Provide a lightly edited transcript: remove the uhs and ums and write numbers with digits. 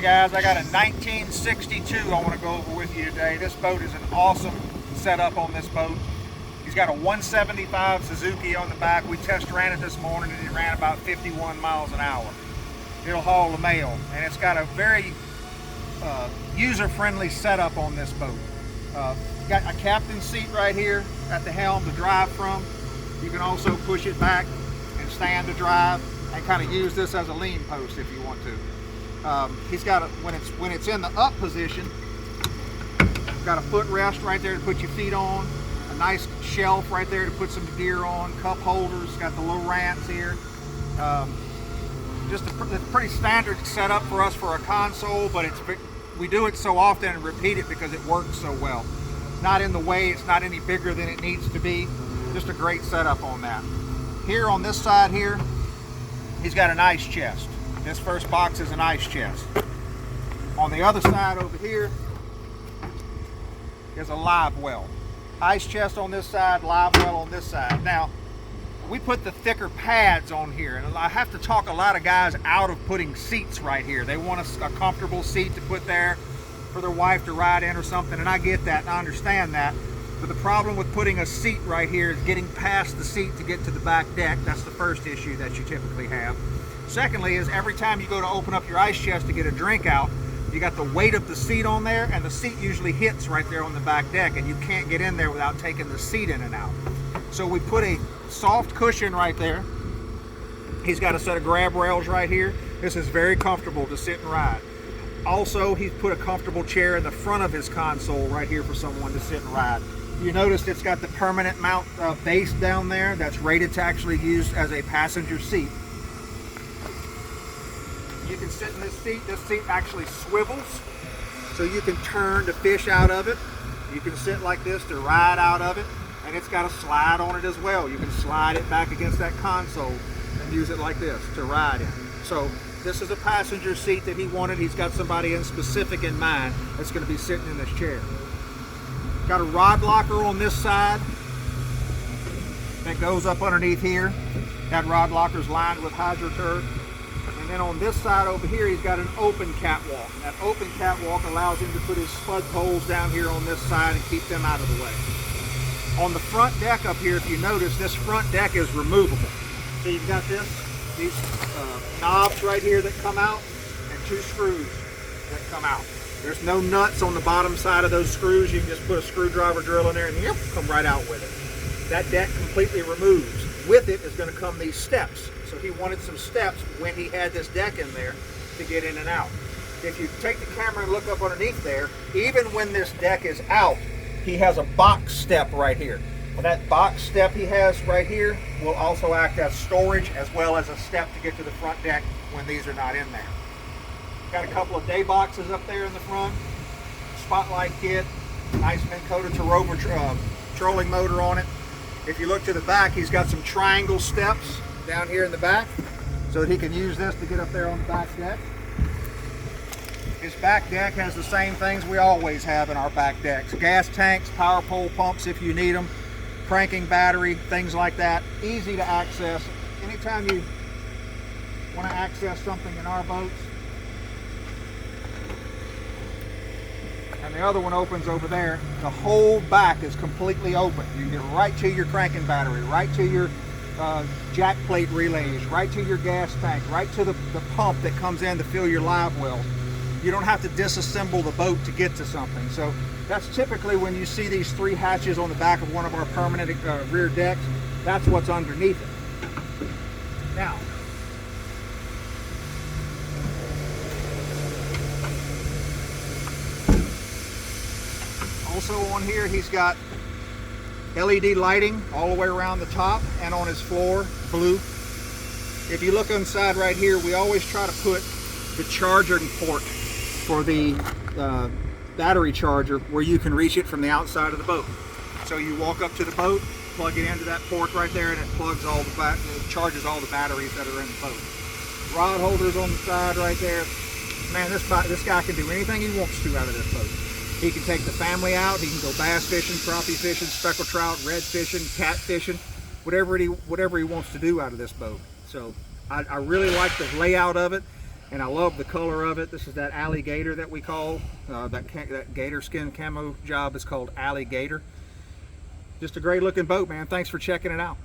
Hey guys, I got a 1962 I want to go over with you today. This boat is an awesome setup on this boat. He's got a 175 Suzuki on the back. We test ran it this morning and it ran about 51 miles an hour. It'll haul the mail, and it's got a very user-friendly setup on this boat. Got a captain's seat right here at the helm to drive from. You can also push it back and stand to drive and kind of use this as a lean post if you want to. He's got when it's in the up position, got a footrest right there to put your feet on, a nice shelf right there to put some gear on, cup holders, got the low ramps here. Just a pretty standard setup for us for a console, but we do it so often and repeat it because it works so well. Not in the way, it's not any bigger than it needs to be. Just a great setup on that. Here on this side here, he's got an ice chest. This first box is an ice chest. On the other side over here is a live well. Ice chest on this side, live well on this side. Now, we put the thicker pads on here, and I have to talk a lot of guys out of putting seats right here. They want a comfortable seat to put there for their wife to ride in or something, and I get that and I understand that. But the problem with putting a seat right here is getting past the seat to get to the back deck. That's the first issue that you typically have. Secondly is every time you go to open up your ice chest to get a drink out, you got the weight of the seat on there, and the seat usually hits right there on the back deck, and you can't get in there without taking the seat in and out. So we put a soft cushion right there. He's got a set of grab rails right here. This is very comfortable to sit and ride. Also, he's put a comfortable chair in the front of his console right here for someone to sit and ride. You notice it's got the permanent mount base down there that's rated to actually use as a passenger seat. You can sit in this seat. This seat actually swivels, so you can turn to fish out of it. You can sit like this to ride out of it, and it's got a slide on it as well. You can slide it back against that console and use it like this to ride in. So this is a passenger seat that he wanted. He's got somebody in specific in mind that's going to be sitting in this chair. Got a rod locker on this side that goes up underneath here. That rod locker is lined with HydroTurf. And then on this side over here, he's got an open catwalk. And that open catwalk allows him to put his spud poles down here on this side and keep them out of the way. On the front deck up here, if you notice, this front deck is removable. So you've got these knobs right here that come out, and two screws that come out. There's no nuts on the bottom side of those screws. You can just put a screwdriver drill in there and yep, come right out with it. That deck completely removes. With it is going to come these steps. So he wanted some steps when he had this deck in there to get in and out. If you take the camera and look up underneath there, even when this deck is out, he has a box step right here. And that box step he has right here will also act as storage as well as a step to get to the front deck when these are not in there. Got a couple of day boxes up there in the front, spotlight kit, nice Minn Kota Tarova trolling motor on it. If you look to the back, he's got some triangle steps down here in the back so that he can use this to get up there on the back deck. His back deck has the same things we always have in our back decks. Gas tanks, power pole pumps if you need them, cranking battery, things like that. Easy to access. Anytime you want to access something in our boats. And the other one opens over there. The whole back is completely open. You can get right to your cranking battery, right to your jack plate relays, right to your gas tank, right to the pump that comes in to fill your live wells. You don't have to disassemble the boat to get to something. So that's typically when you see these three hatches on the back of one of our permanent rear decks, that's what's underneath it. Now, also on here, he's got LED lighting all the way around the top and on his floor, blue. If you look inside right here, we always try to put the charging port for the battery charger where you can reach it from the outside of the boat. So you walk up to the boat, plug it into that port right there, and it plugs all the it charges all the batteries that are in the boat. Rod holders on the side right there. Man, this guy can do anything he wants to out of this boat. He can take the family out. He can go bass fishing, crappie fishing, speckled trout, red fishing, cat fishing, whatever he wants to do out of this boat. So I really like the layout of it. and I love the color of it. This is that alligator that we call, that gator skin camo job is called alligator. Just a great looking boat, man. Thanks for checking it out.